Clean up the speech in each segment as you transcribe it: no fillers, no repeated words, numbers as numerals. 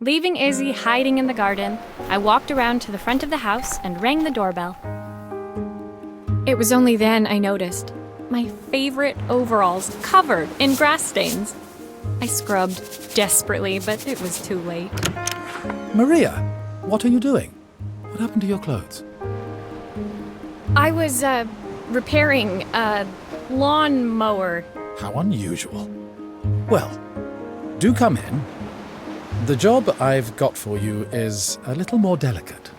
Leaving Izzy hiding in the garden, I walked around to the front of the house and rang the doorbell. It was only then I noticed my favorite overalls covered in grass stains. I scrubbed desperately, but it was too late. Maria, what are you doing? What happened to your clothes? I was, repairing a lawn mower. How unusual. Well, do come in. The job I've got for you is a little more delicate.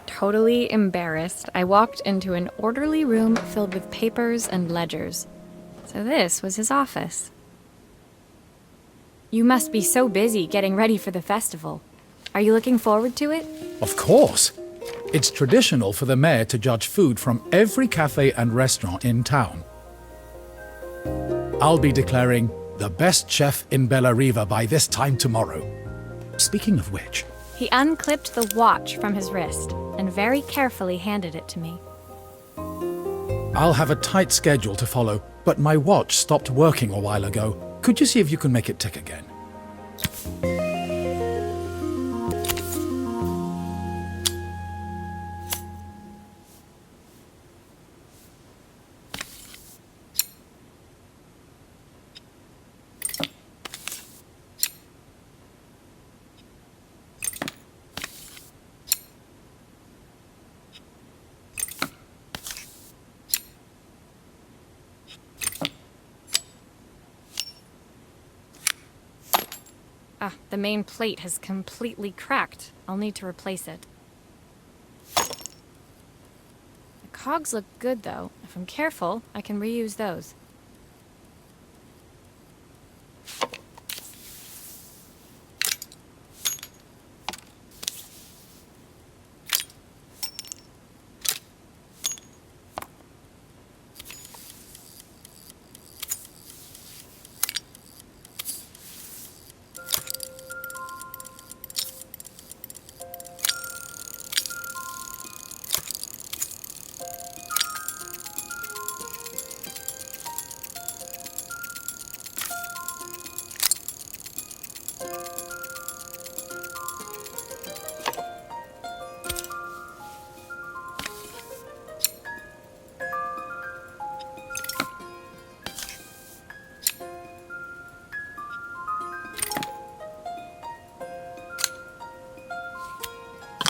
Totally embarrassed, I walked into an orderly room filled with papers and ledgers. So this was his office. You must be so busy getting ready for the festival. Are you looking forward to it? Of course. It's traditional for the mayor to judge food from every cafe and restaurant in town. I'll be declaring the best chef in Bella Riva by this time tomorrow. Speaking of which... He unclipped the watch from his wrist and very carefully handed it to me. I'll have a tight schedule to follow, but my watch stopped working a while ago. Could you see if you can make it tick again? The main plate has completely cracked. I'll need to replace it. The cogs look good, though. If I'm careful, I can reuse those.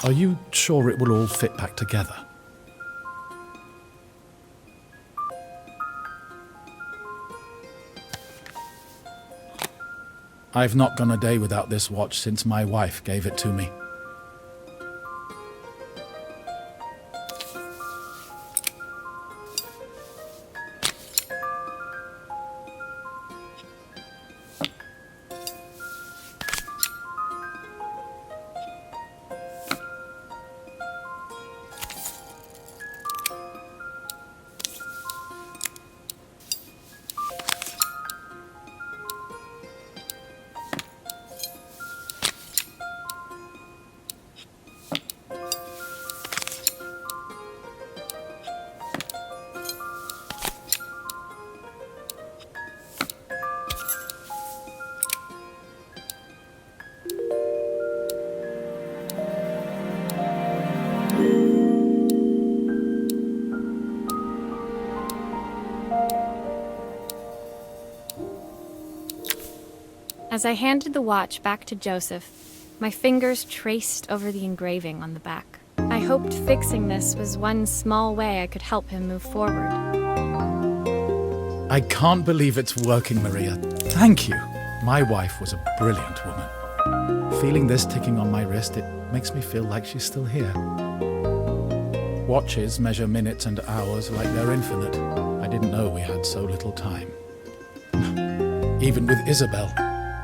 Are you sure it will all fit back together? I've not gone a day without this watch since my wife gave it to me. As I handed the watch back to Joseph, my fingers traced over the engraving on the back. I hoped fixing this was one small way I could help him move forward. I can't believe it's working, Maria. Thank you. My wife was a brilliant woman. Feeling this ticking on my wrist, it makes me feel like she's still here. Watches measure minutes and hours like they're infinite. I didn't know we had so little time. Even with Isabel,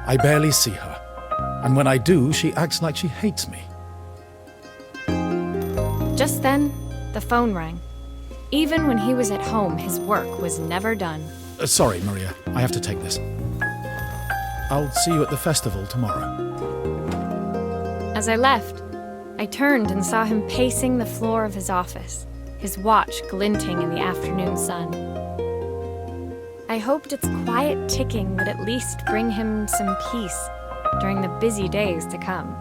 I barely see her. And when I do, she acts like she hates me. Just then, the phone rang. Even when he was at home, his work was never done. Sorry, Maria. I have to take this. I'll see you at the festival tomorrow. As I left, I turned and saw him pacing the floor of his office, his watch glinting in the afternoon sun. I hoped its quiet ticking would at least bring him some peace. during the busy days to come.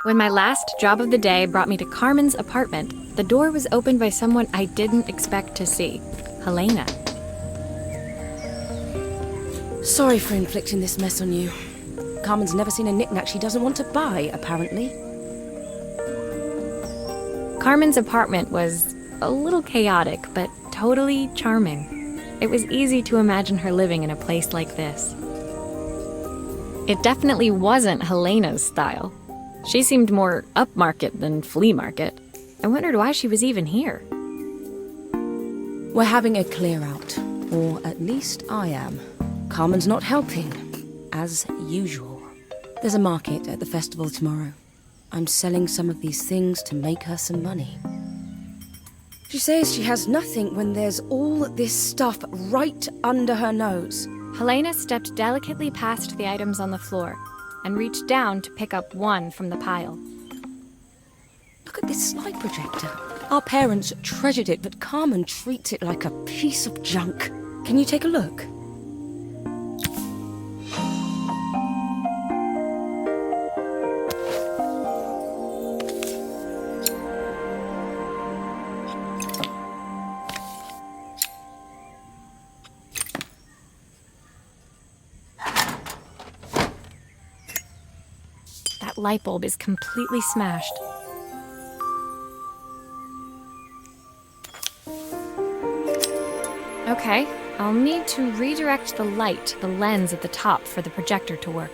When my last job of the day brought me to Carmen's apartment, the door was opened by someone I didn't expect to see, Helena. Sorry for inflicting this mess on you. Carmen's never seen a knick-knack she doesn't want to buy, apparently. Carmen's apartment was a little chaotic, but totally charming. It was easy to imagine her living in a place like this. It definitely wasn't Helena's style. She seemed more upmarket than flea market. I wondered why she was even here. We're having a clear-out, or at least I am. Carmen's not helping, as usual. There's a market at the festival tomorrow. I'm selling some of these things to make her some money. She says she has nothing when there's all this stuff right under her nose. Helena stepped delicately past the items on the floor and reached down to pick up one from the pile. Look at this slide projector. Our parents treasured it, but Carmen treats it like a piece of junk. Can you take a look? That light bulb is completely smashed. Okay, I'll need to redirect the light to the lens at the top for the projector to work.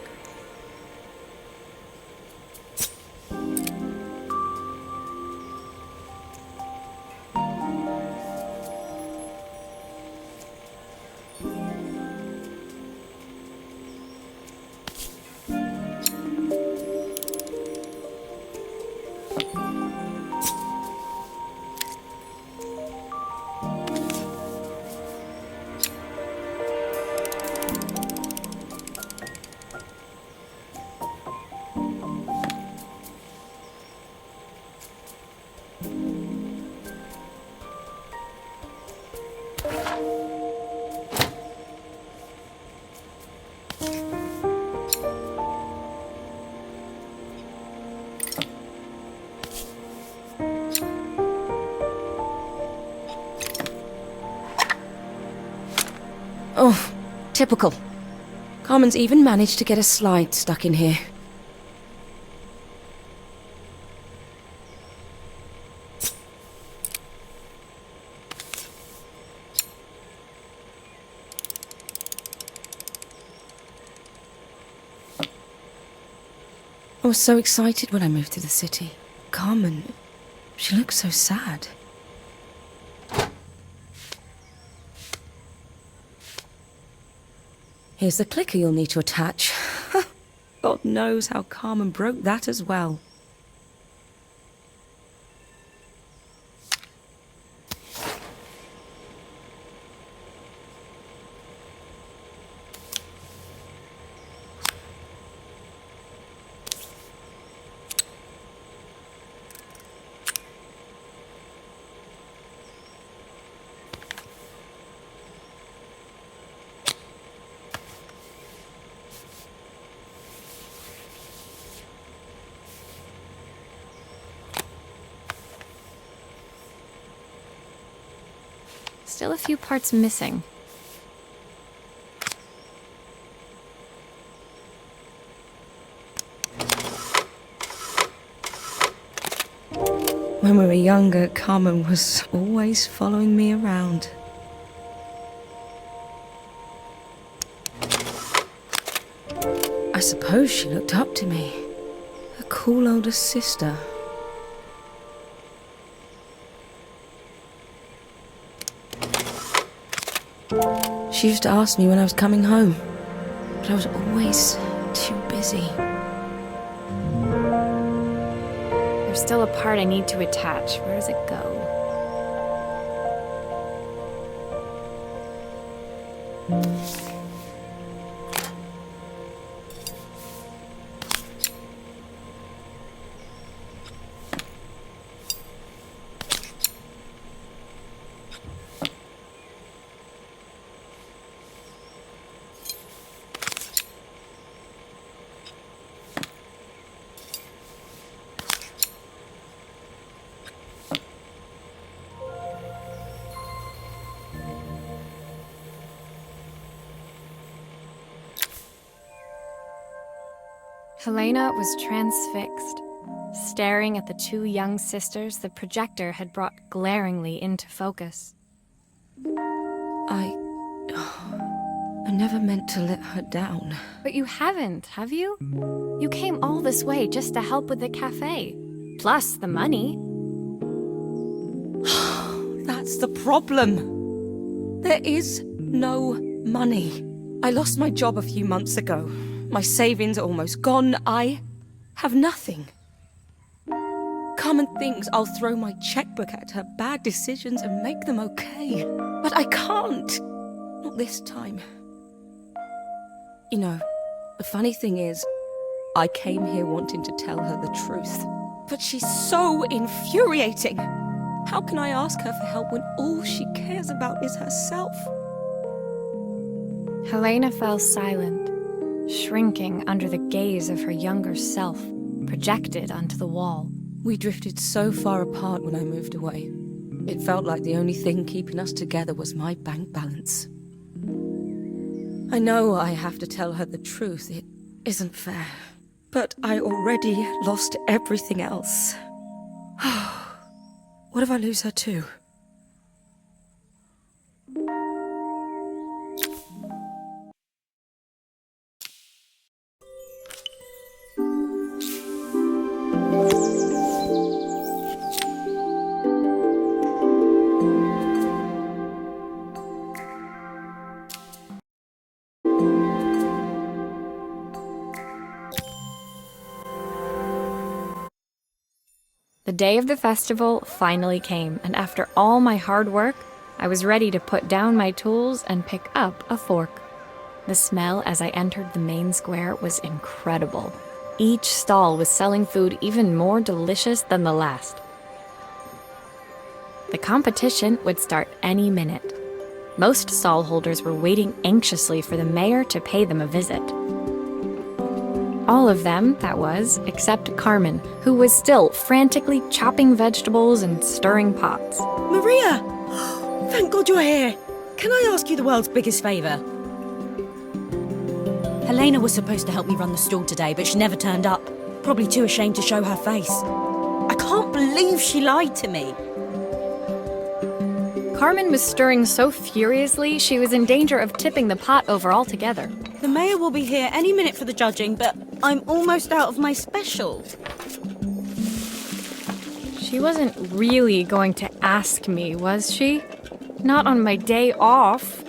Oh, typical. Carmen's even managed to get a slide stuck in here. I was so excited when I moved to the city. Carmen, she looks so sad. Here's the clicker you'll need to attach. God knows how Carmen broke that as well. Still a few parts missing. When we were younger, Carmen was always following me around. I suppose she looked up to me. A cool older sister. She used to ask me when I was coming home, but I was always too busy. There's still a part I need to attach. Where does it go? Helena was transfixed, staring at the two young sisters the projector had brought glaringly into focus. I never meant to let her down. But you haven't, have you? You came all this way just to help with the cafe. Plus the money. That's the problem. There is no money. I lost my job a few months ago. My savings are almost gone. I have nothing. Carmen thinks I'll throw my checkbook at her bad decisions and make them okay. But I can't. Not this time. You know, the funny thing is, I came here wanting to tell her the truth. But she's so infuriating. How can I ask her for help when all she cares about is herself? Helena fell silent, shrinking under the gaze of her younger self, projected onto the wall. We drifted so far apart when I moved away. It felt like the only thing keeping us together was my bank balance. I know I have to tell her the truth. It isn't fair. But I already lost everything else. What if I lose her too? The day of the festival finally came, and after all my hard work, I was ready to put down my tools and pick up a fork. The smell as I entered the main square was incredible. Each stall was selling food even more delicious than the last. The competition would start any minute. Most stall holders were waiting anxiously for the mayor to pay them a visit. All of them, that was, except Carmen, who was still frantically chopping vegetables and stirring pots. Maria! Thank God you're here. Can I ask you the world's biggest favour? Helena was supposed to help me run the stall today, but she never turned up. Probably too ashamed to show her face. I can't believe she lied to me. Carmen was stirring so furiously she was in danger of tipping the pot over altogether. The mayor will be here any minute for the judging, but I'm almost out of my special. She wasn't really going to ask me, was she? Not on my day off.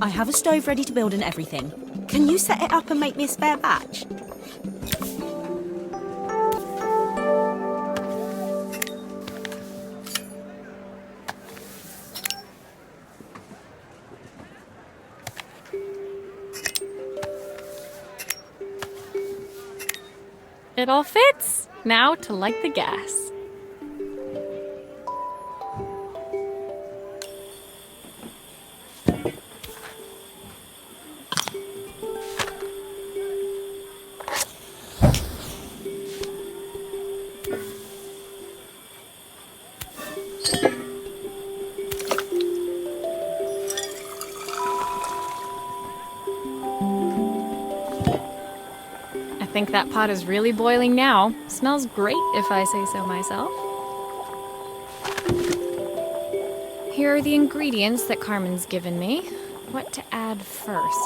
I have a stove ready to build and everything. Can you set it up and make me a spare batch? It all fits. Now to light the gas. I think that pot is really boiling now. Smells great, if I say so myself. Here are the ingredients that Carmen's given me. What to add first?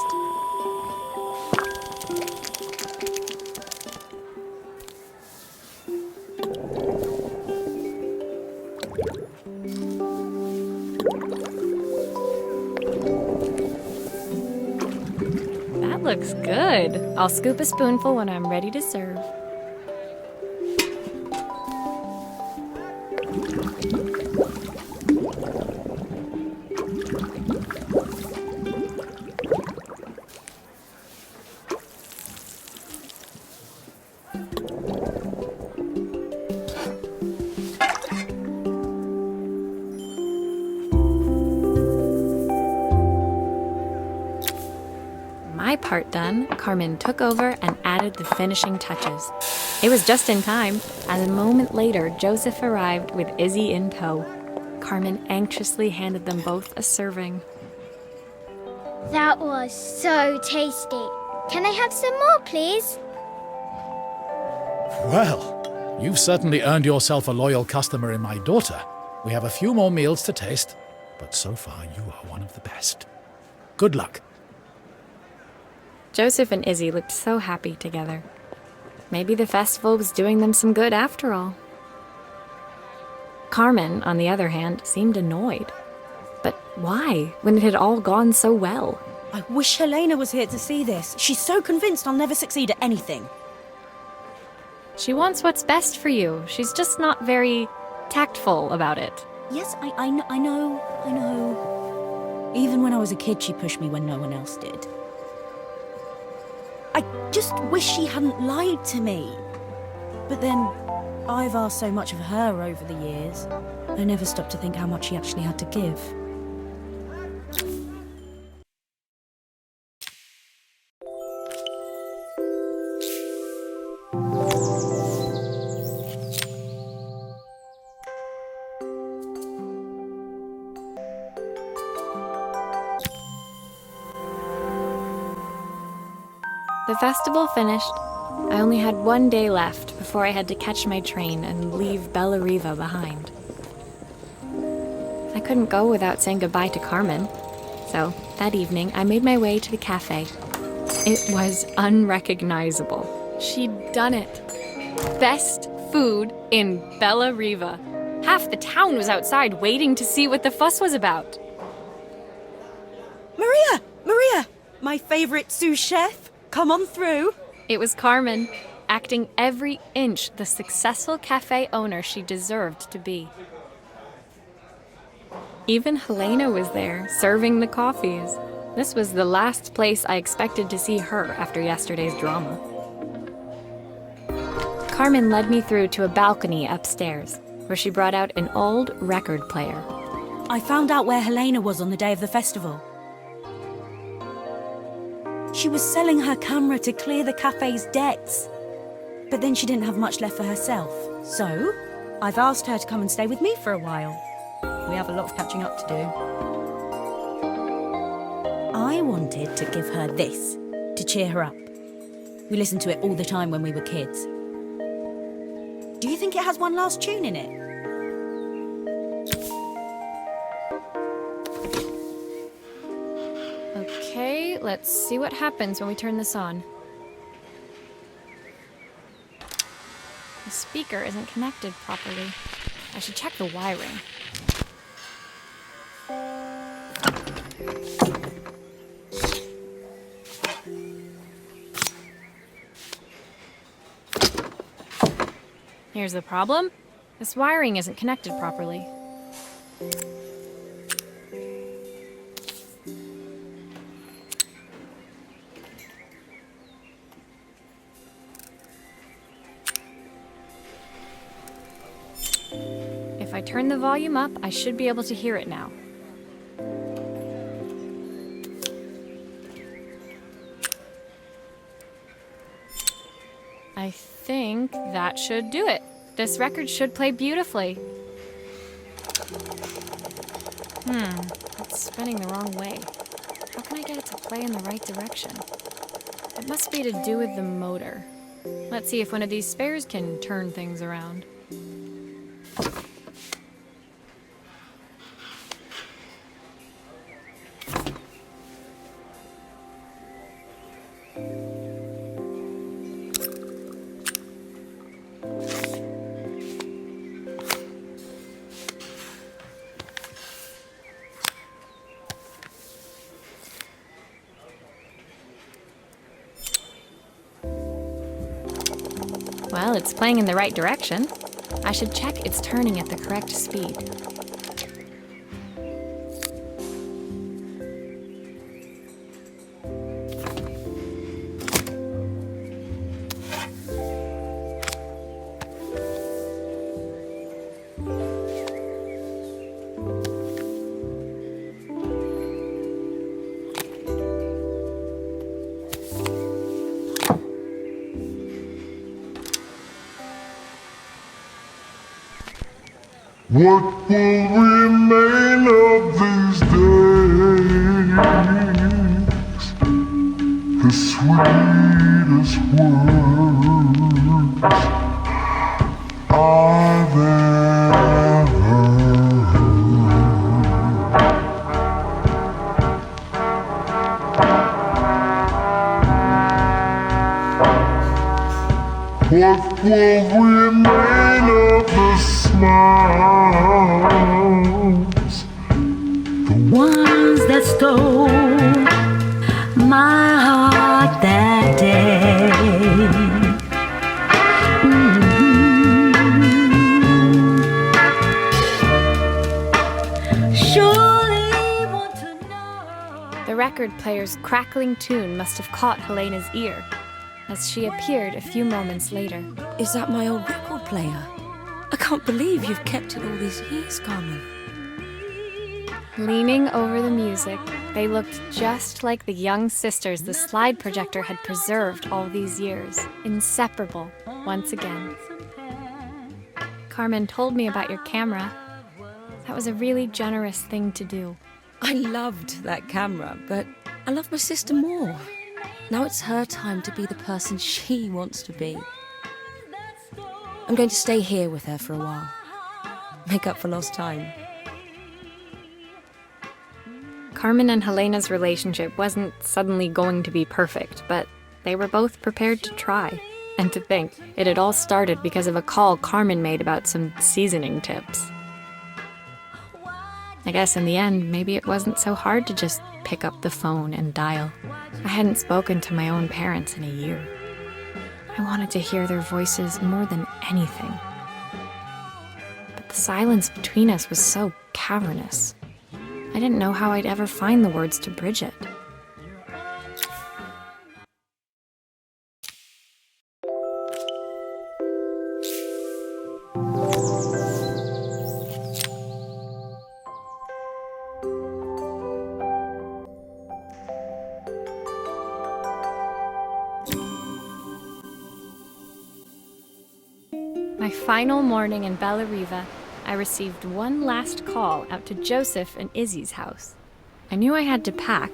That looks good. I'll scoop a spoonful when I'm ready to serve. My part done, Carmen took over and added the finishing touches. It was just in time, as a moment later, Joseph arrived with Izzy in tow. Carmen anxiously handed them both a serving. That was so tasty. Can I have some more, please? Well, you've certainly earned yourself a loyal customer in my daughter. We have a few more meals to taste, but so far you are one of the best. Good luck. Joseph and Izzy looked so happy together. Maybe the festival was doing them some good after all. Carmen, on the other hand, seemed annoyed. But why, when it had all gone so well? I wish Helena was here to see this. She's so convinced I'll never succeed at anything. She wants what's best for you. She's just not very tactful about it. Yes, I know. Even when I was a kid, she pushed me when no one else did. I just wish she hadn't lied to me. But then, I've asked so much of her over the years. I never stopped to think how much she actually had to give. The festival finished. I only had one day left before I had to catch my train and leave Bella Riva behind. I couldn't go without saying goodbye to Carmen, so that evening I made my way to the cafe. It was unrecognizable. She'd done it. Best food in Bella Riva. Half the town was outside waiting to see what the fuss was about. Maria! My favorite sous chef! Come on through. It was Carmen, acting every inch the successful cafe owner she deserved to be. Even Helena was there, serving the coffees. This was the last place I expected to see her after yesterday's drama. Carmen led me through to a balcony upstairs, where she brought out an old record player. I found out where Helena was on the day of the festival. She was selling her camera to clear the cafe's debts. But then she didn't have much left for herself. So, I've asked her to come and stay with me for a while. We have a lot of catching up to do. I wanted to give her this, to cheer her up. We listened to it all the time when we were kids. Do you think it has one last tune in it? Okay, let's see what happens when we turn this on. The speaker isn't connected properly. I should check the wiring. Here's the problem. This wiring isn't connected properly. If I turn the volume up, I should be able to hear it now. I think that should do it. This record should play beautifully. It's spinning the wrong way. How can I get it to play in the right direction? It must be to do with the motor. Let's see if one of these spares can turn things around. Well, it's playing in the right direction. I should check it's turning at the correct speed. What will remain of these days? The sweetest words I've ever heard. What will remain of the smiles, the ones that stole my heart that day? Surely want to know. The record player's crackling tune must have caught Helena's ear, as she appeared a few moments later. Is that my old record player? I can't believe you've kept it all these years, Carmen. Leaning over the music, they looked just like the young sisters the slide projector had preserved all these years, inseparable once again. Carmen told me about your camera. That was a really generous thing to do. I loved that camera, but I love my sister more. Now it's her time to be the person she wants to be. I'm going to stay here with her for a while. Make up for lost time. Carmen and Helena's relationship wasn't suddenly going to be perfect, but they were both prepared to try. And to think, it had all started because of a call Carmen made about some seasoning tips. I guess in the end, maybe it wasn't so hard to just pick up the phone and dial. I hadn't spoken to my own parents in a year. I wanted to hear their voices more than anything. But the silence between us was so cavernous. I didn't know how I'd ever find the words to bridge it. My final morning in Bella Riva, I received one last call out to Joseph and Izzy's house. I knew I had to pack,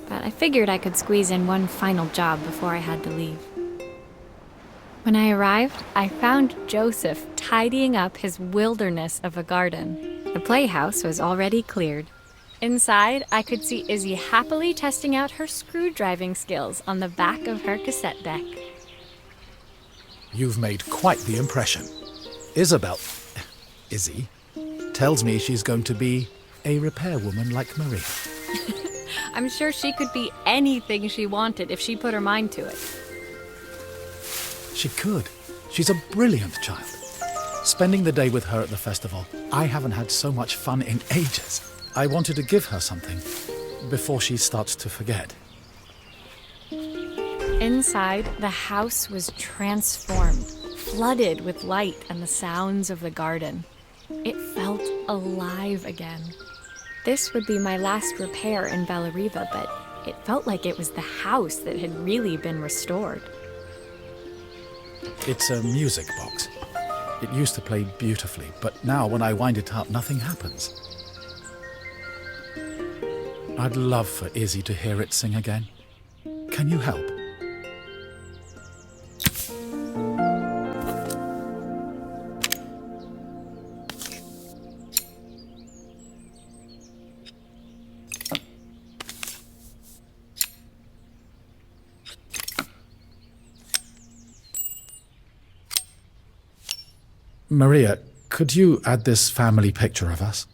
but I figured I could squeeze in one final job before I had to leave. When I arrived, I found Joseph tidying up his wilderness of a garden. The playhouse was already cleared. Inside, I could see Izzy happily testing out her screw-driving skills on the back of her cassette deck. You've made quite the impression. Izzy, tells me she's going to be a repairwoman like Maria. I'm sure she could be anything she wanted if she put her mind to it. She could. She's a brilliant child. Spending the day with her at the festival, I haven't had so much fun in ages. I wanted to give her something before she starts to forget. Inside, the house was transformed, flooded with light and the sounds of the garden. It felt alive again. This would be my last repair in Bella Riva, but it felt like it was the house that had really been restored. It's a music box. It used to play beautifully, but now when I wind it up, nothing happens. I'd love for Izzy to hear it sing again. Can you help? Maria, could you add this family picture of us?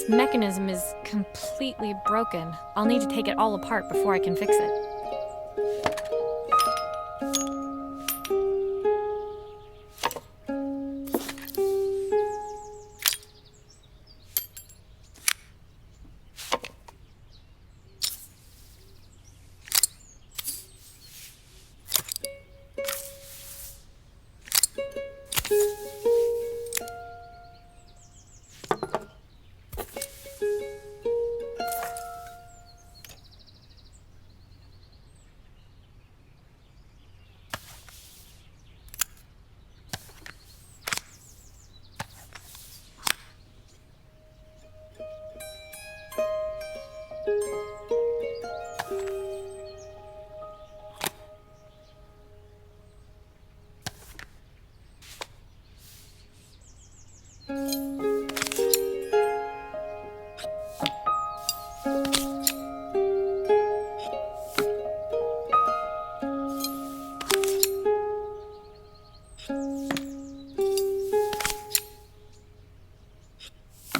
This mechanism is completely broken. I'll need to take it all apart before I can fix it.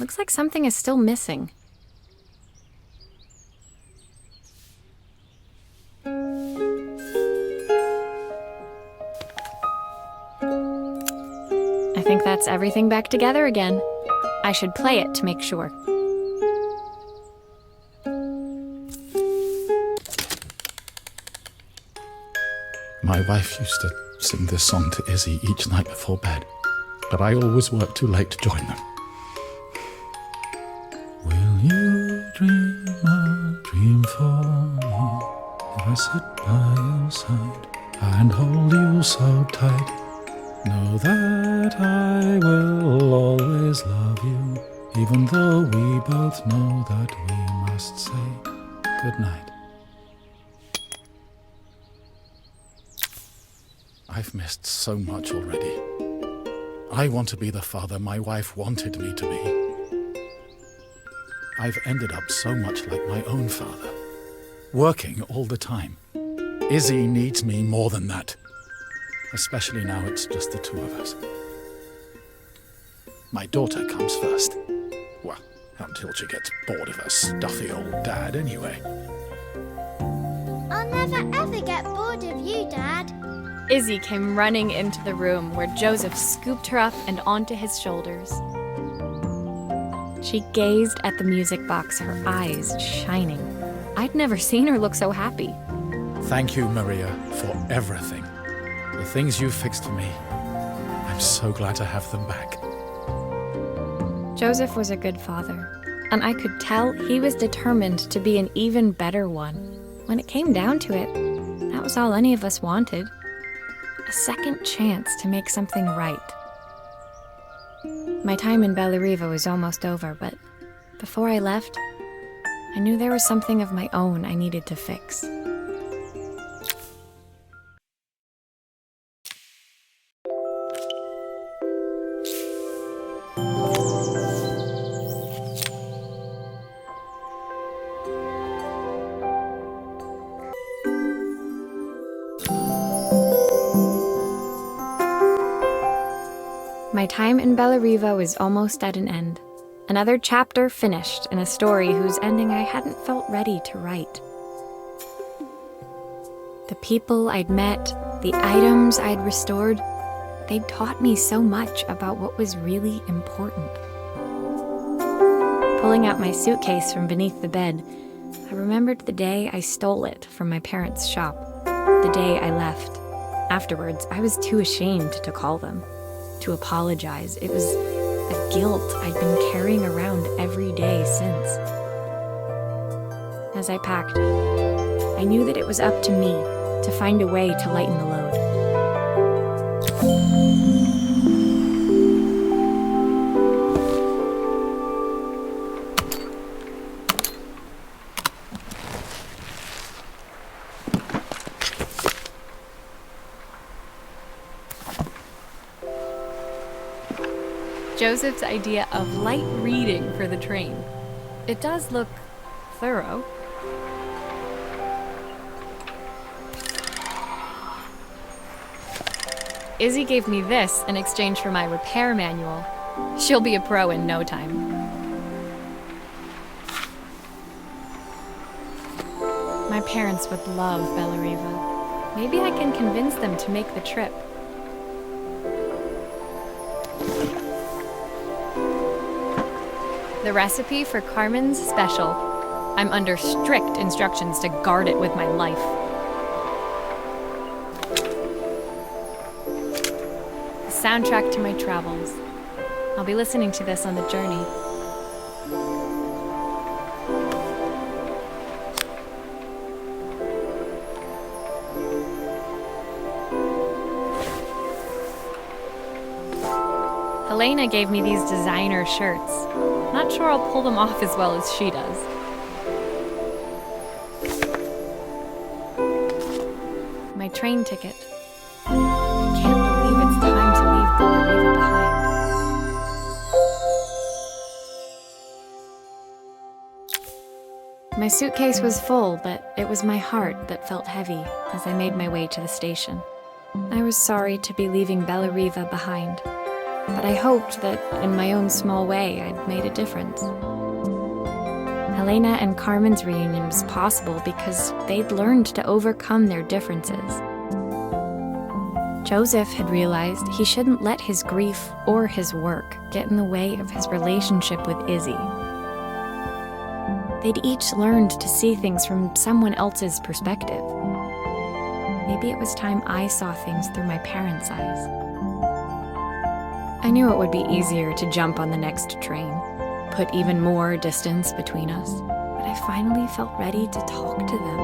Looks like something is still missing. I think that's everything back together again. I should play it to make sure. My wife used to sing this song to Izzy each night before bed, but I always worked too late to join them. Will you dream a dream for me if I sit by your side and hold you so tight? Know that I will always love you, even though we both know that we must say goodnight. I've missed so much already. I want to be the father my wife wanted me to be. I've ended up so much like my own father, working all the time. Izzy needs me more than that, especially now it's just the two of us. My daughter comes first. Well, until she gets bored of her stuffy old dad anyway. I'll never ever get bored of you, Dad. Izzy came running into the room where Joseph scooped her up and onto his shoulders. She gazed at the music box, her eyes shining. I'd never seen her look so happy. Thank you, Maria, for everything. The things you fixed for me. I'm so glad to have them back. Joseph was a good father, and I could tell he was determined to be an even better one. When it came down to it, that was all any of us wanted. A second chance to make something right. My time in Bellariva was almost over, but before I left, I knew there was something of my own I needed to fix. My time in Bellariva was almost at an end. Another chapter finished in a story whose ending I hadn't felt ready to write. The people I'd met, the items I'd restored, they'd taught me so much about what was really important. Pulling out my suitcase from beneath the bed, I remembered the day I stole it from my parents' shop, the day I left. Afterwards, I was too ashamed to call them, to apologize. It was a guilt I'd been carrying around every day since. As I packed, I knew that it was up to me to find a way to lighten the load. Joseph's idea of light reading for the train. It does look thorough. Izzy gave me this in exchange for my repair manual. She'll be a pro in no time. My parents would love Bellariva. Maybe I can convince them to make the trip. The recipe for Carmen's special. I'm under strict instructions to guard it with my life. The soundtrack to my travels. I'll be listening to this on the journey. Helena gave me these designer shirts. Not sure I'll pull them off as well as she does. My train ticket. I can't believe it's time to leave Bellariva behind. My suitcase was full, but it was my heart that felt heavy as I made my way to the station. I was sorry to be leaving Bellariva behind, but I hoped that, in my own small way, I'd made a difference. Helena and Carmen's reunion was possible because they'd learned to overcome their differences. Joseph had realized he shouldn't let his grief or his work get in the way of his relationship with Izzy. They'd each learned to see things from someone else's perspective. Maybe it was time I saw things through my parents' eyes. I knew it would be easier to jump on the next train, put even more distance between us, but I finally felt ready to talk to them.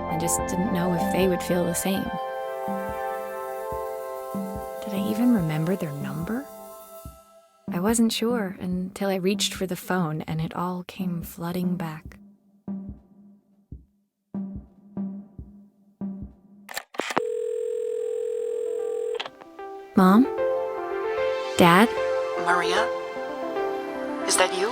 I just didn't know if they would feel the same. Did I even remember their number? I wasn't sure until I reached for the phone and it all came flooding back. Mom? Dad? Maria? Is that you?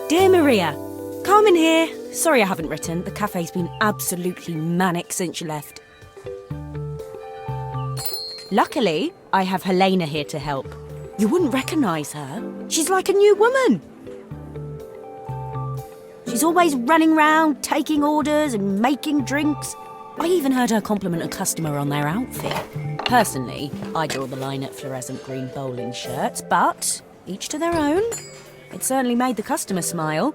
Dear Maria, Carmen here. Sorry I haven't written. The cafe's been absolutely manic since you left. Luckily, I have Helena here to help. You wouldn't recognise her. She's like a new woman. She's always running round, taking orders and making drinks. I even heard her compliment a customer on their outfit. Personally, I draw the line at fluorescent green bowling shirts, but each to their own. It certainly made the customer smile.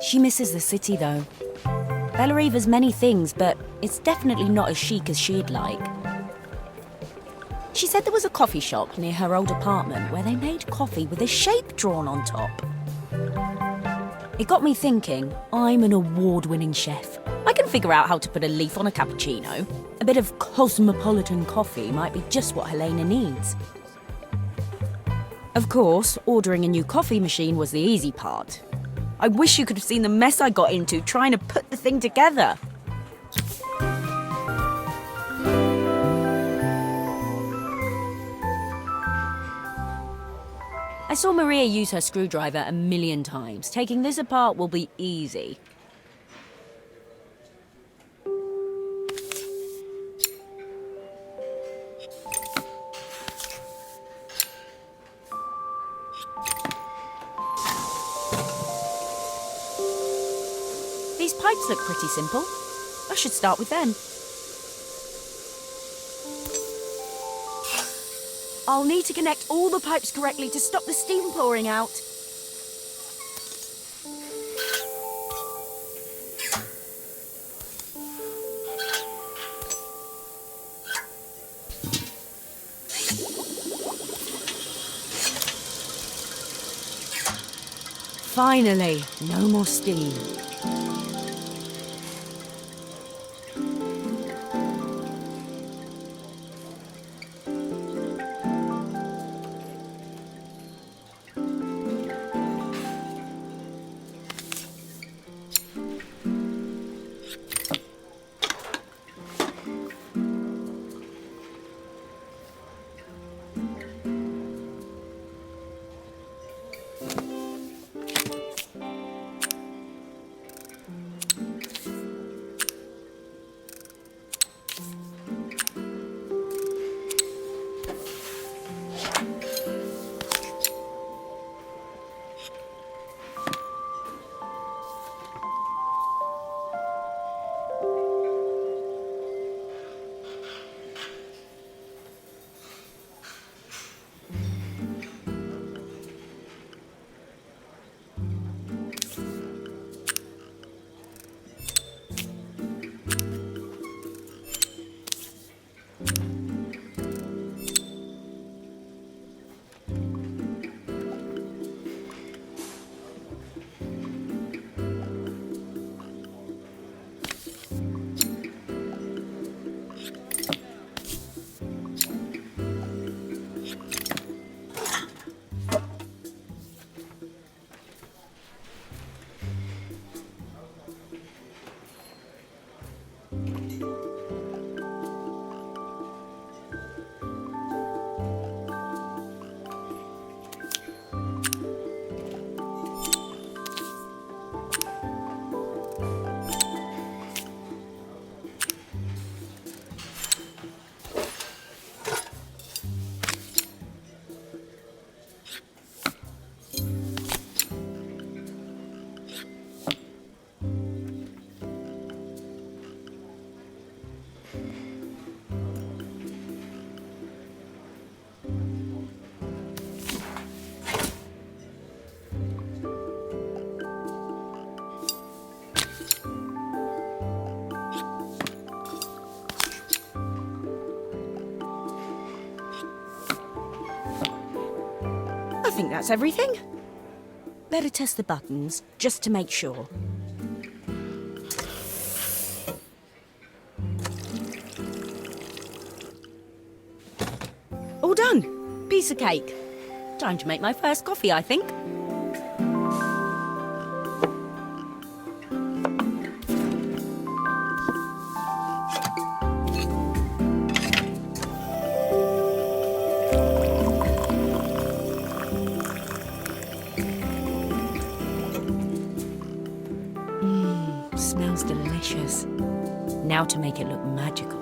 She misses the city, though. Bellariva's many things, but it's definitely not as chic as she'd like. She said there was a coffee shop near her old apartment where they made coffee with a shape drawn on top. It got me thinking, I'm an award-winning chef. I can figure out how to put a leaf on a cappuccino. A bit of cosmopolitan coffee might be just what Helena needs. Of course, ordering a new coffee machine was the easy part. I wish you could have seen the mess I got into trying to put the thing together. I saw Maria use her screwdriver 1,000,000 times. Taking this apart will be easy. These pipes look pretty simple. I should start with them. I'll need to connect all the pipes correctly to stop the steam pouring out. Finally, no more steam. I think that's everything. Better test the buttons, just to make sure. All done. Piece of cake. Time to make my first coffee, I think. Smells delicious. Now to make it look magical.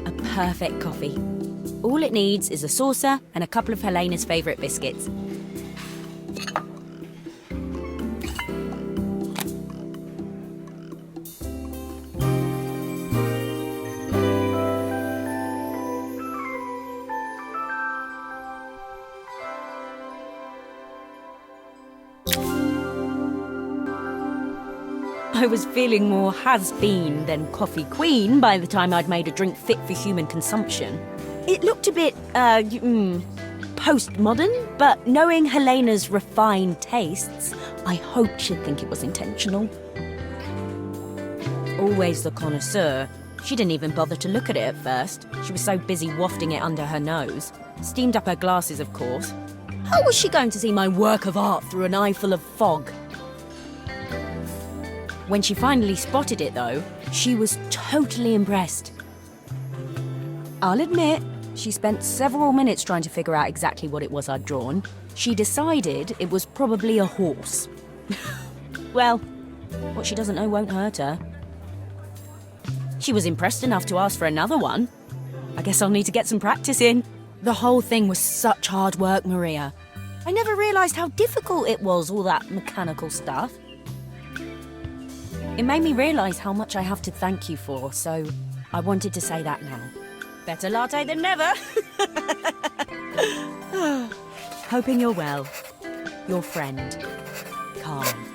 A perfect coffee. All it needs is a saucer and a couple of Helena's favourite biscuits. I was feeling more has-been than coffee queen by the time I'd made a drink fit for human consumption. It looked a bit, postmodern, but knowing Helena's refined tastes, I hoped she'd think it was intentional. Always the connoisseur, she didn't even bother to look at it at first. She was so busy wafting it under her nose. Steamed up her glasses, of course. How was she going to see my work of art through an eye full of fog? When she finally spotted it, though, she was totally impressed. I'll admit, she spent several minutes trying to figure out exactly what it was I'd drawn. She decided it was probably a horse. Well, what she doesn't know won't hurt her. She was impressed enough to ask for another one. I guess I'll need to get some practice in. The whole thing was such hard work, Maria. I never realised how difficult it was, all that mechanical stuff. It made me realise how much I have to thank you for, so I wanted to say that now. Better latte than never. Hoping you're well. Your friend, Carmen.